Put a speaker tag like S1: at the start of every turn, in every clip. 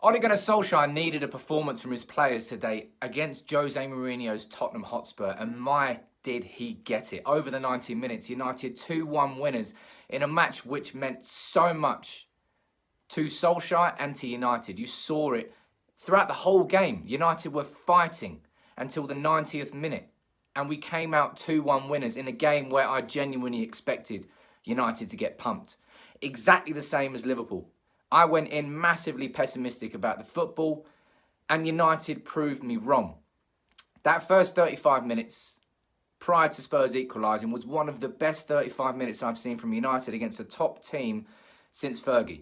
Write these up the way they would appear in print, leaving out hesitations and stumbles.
S1: Ole Gunnar Solskjaer needed a performance from his players today against Jose Mourinho's Tottenham Hotspur, and my did he get it. Over the 90 minutes, United 2-1 winners in a match which meant so much to Solskjaer and to United. You saw it throughout the whole game. United were fighting until the 90th minute, and we came out 2-1 winners in a game where I genuinely expected United to get pumped. Exactly the same as Liverpool. I went in massively pessimistic about the football, and United proved me wrong. That first 35 minutes prior to Spurs equalising was one of the best 35 minutes I've seen from United against a top team since Fergie.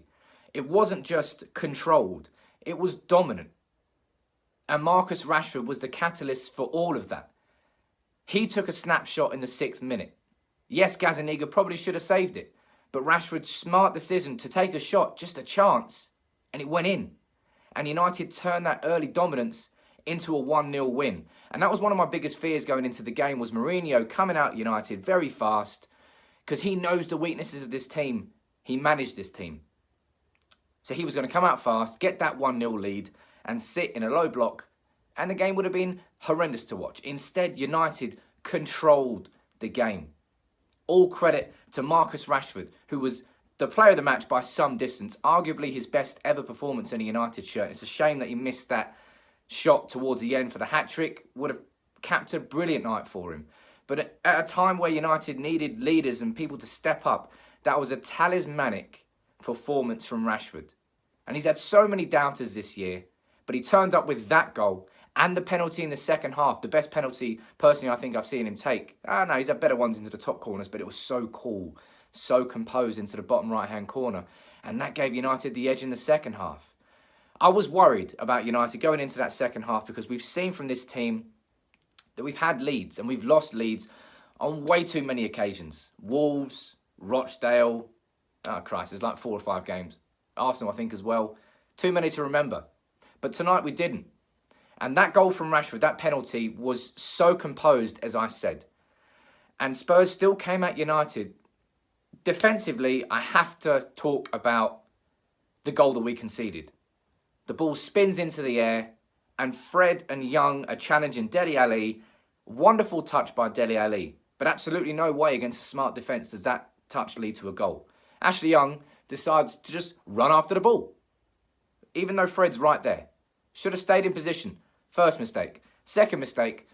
S1: It wasn't just controlled, it was dominant. And Marcus Rashford was the catalyst for all of that. He took a snapshot in the 6th minute. Yes, Gazaniga probably should have saved it, but Rashford's smart decision to take a shot, just a chance, and it went in. And United turned that early dominance into a 1-0 win. And that was one of my biggest fears going into the game, was Mourinho coming out United very fast, because he knows the weaknesses of this team. He managed this team. So he was going to come out fast, get that 1-0 lead, and sit in a low block, and the game would have been horrendous to watch. Instead, United controlled the game. All credit to Marcus Rashford, who was the player of the match by some distance, arguably his best ever performance in a United shirt. It's a shame that he missed that shot towards the end for the hat-trick. Would have capped a brilliant night for him. But at a time where United needed leaders and people to step up, that was a talismanic performance from Rashford. And he's had so many doubters this year, but he turned up with that goal and the penalty in the second half, the best penalty, personally, I think I've seen him take. No, he's had better ones into the top corners, but it was so cool, so composed into the bottom right-hand corner. And that gave United the edge in the second half. I was worried about United going into that second half because we've seen from this team that we've had leads and we've lost leads on way too many occasions. Wolves, Rochdale, oh Christ, there's like 4 or 5 games. Arsenal, I think, as well. Too many to remember. But tonight we didn't. And that goal from Rashford, that penalty, was so composed, as I said. And Spurs still came at United. Defensively, I have to talk about the goal that we conceded. The ball spins into the air, and Fred and Young are challenging Dele Alli. Wonderful touch by Dele Alli. But absolutely no way against a smart defence does that touch lead to a goal. Ashley Young decides to just run after the ball, even though Fred's right there. Should have stayed in position. First mistake. Second mistake,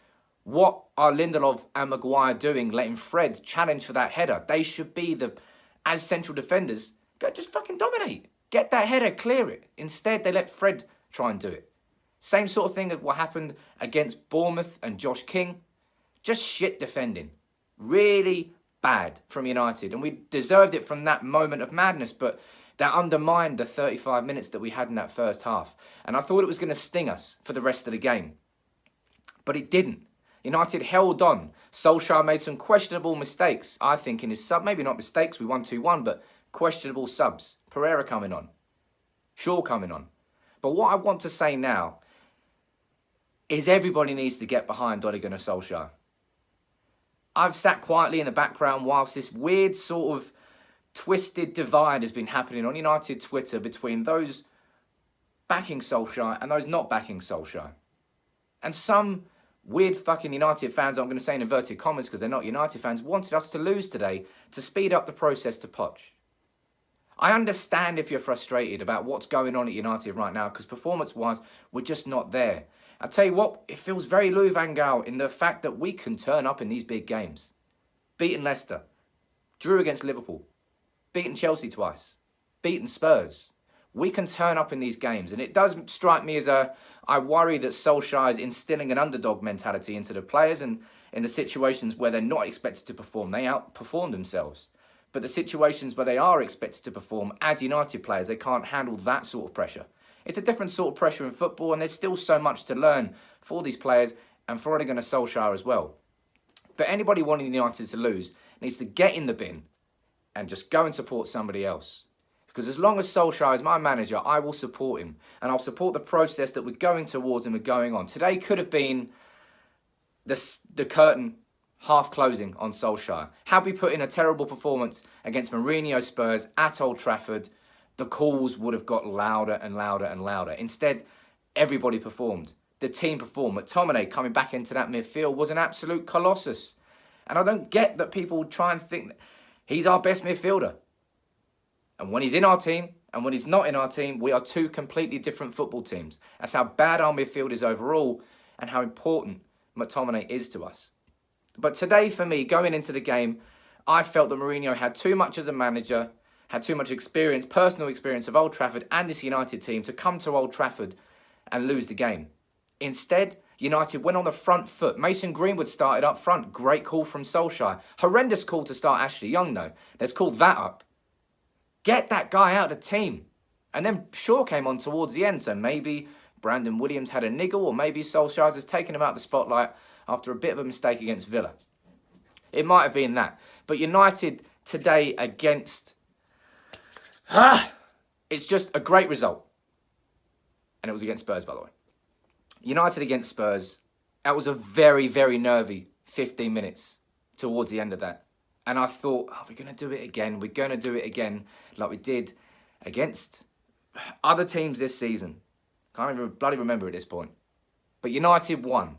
S1: what are Lindelof and Maguire doing, letting Fred challenge for that header? They should be, as central defenders, go just fucking dominate. Get that header, clear it. Instead, they let Fred try and do it. Same sort of thing as what happened against Bournemouth and Josh King. Just shit defending. Really bad from United. And we deserved it from that moment of madness, but that undermined the 35 minutes that we had in that first half. And I thought it was going to sting us for the rest of the game. But it didn't. United held on. Solskjaer made some questionable mistakes, I think, in his sub. Maybe not mistakes, we won 2-1, but questionable subs. Pereira coming on. Shaw coming on. But what I want to say now is everybody needs to get behind Ole Gunnar Solskjaer. I've sat quietly in the background whilst this weird sort of twisted divide has been happening on United Twitter between those backing Solskjaer and those not backing Solskjaer. And some weird fucking United fans, I'm going to say in inverted commas because they're not United fans, wanted us to lose today to speed up the process to Poch. I understand if you're frustrated about what's going on at United right now because performance-wise, we're just not there. I tell you what, it feels very Louis van Gaal in the fact that we can turn up in these big games. Beaten Leicester, drew against Liverpool, beaten Chelsea twice, beaten Spurs. We can turn up in these games. And it does strike me as I worry that Solskjaer is instilling an underdog mentality into the players, and in the situations where they're not expected to perform, they outperform themselves. But the situations where they are expected to perform as United players, they can't handle that sort of pressure. It's a different sort of pressure in football, and there's still so much to learn for these players and for Ole Gunnar Solskjaer as well. But anybody wanting United to lose needs to get in the bin and just go and support somebody else. Because as long as Solskjaer is my manager, I will support him. And I'll support the process that we're going towards and we're going on. Today could have been the curtain half closing on Solskjaer. Had we put in a terrible performance against Mourinho Spurs at Old Trafford, the calls would have got louder and louder and louder. Instead, everybody performed. The team performed. McTominay coming back into that midfield was an absolute colossus. And I don't get that people try and think that he's our best midfielder. And when he's in our team and when he's not in our team, we are two completely different football teams. That's how bad our midfield is overall and how important McTominay is to us. But today, for me, going into the game, I felt that Mourinho had too much as a manager, had too much experience, personal experience of Old Trafford and this United team to come to Old Trafford and lose the game. Instead, United went on the front foot. Mason Greenwood started up front. Great call from Solskjaer. Horrendous call to start Ashley Young, though. Let's call that up. Get that guy out of the team. And then Shaw came on towards the end, so maybe Brandon Williams had a niggle, or maybe Solskjaer has taken him out of the spotlight after a bit of a mistake against Villa. It might have been that. But United today against... It's just a great result. And it was against Spurs, by the way. United against Spurs, that was a very, very nervy 15 minutes towards the end of that. And I thought, we're going to do it again. We're going to do it again like we did against other teams this season. Can't even bloody remember at this point. But United won.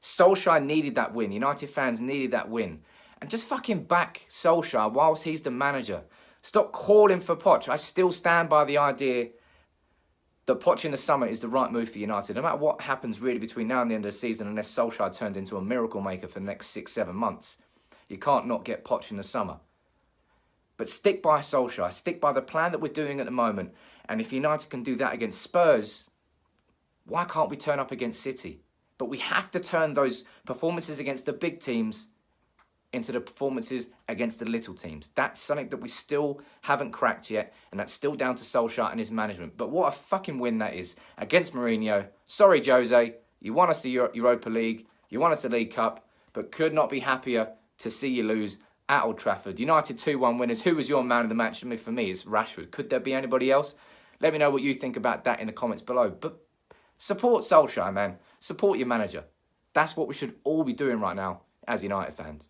S1: Solskjaer needed that win. United fans needed that win. And just fucking back Solskjaer whilst he's the manager. Stop calling for Poch. I still stand by the idea that Poch in the summer is the right move for United. No matter what happens really between now and the end of the season, unless Solskjaer turns into a miracle maker for the next 6-7 months, you can't not get Poch in the summer. But stick by Solskjaer. Stick by the plan that we're doing at the moment. And if United can do that against Spurs, why can't we turn up against City? But we have to turn those performances against the big teams into the performances against the little teams. That's something that we still haven't cracked yet, and that's still down to Solskjaer and his management. But what a fucking win that is against Mourinho. Sorry, Jose, you won us the Europa League, you won us the League Cup, but could not be happier to see you lose at Old Trafford. United 2-1 winners. Who was your man of the match? I mean, for me, it's Rashford. Could there be anybody else? Let me know what you think about that in the comments below. But support Solskjaer, man. Support your manager. That's what we should all be doing right now as United fans.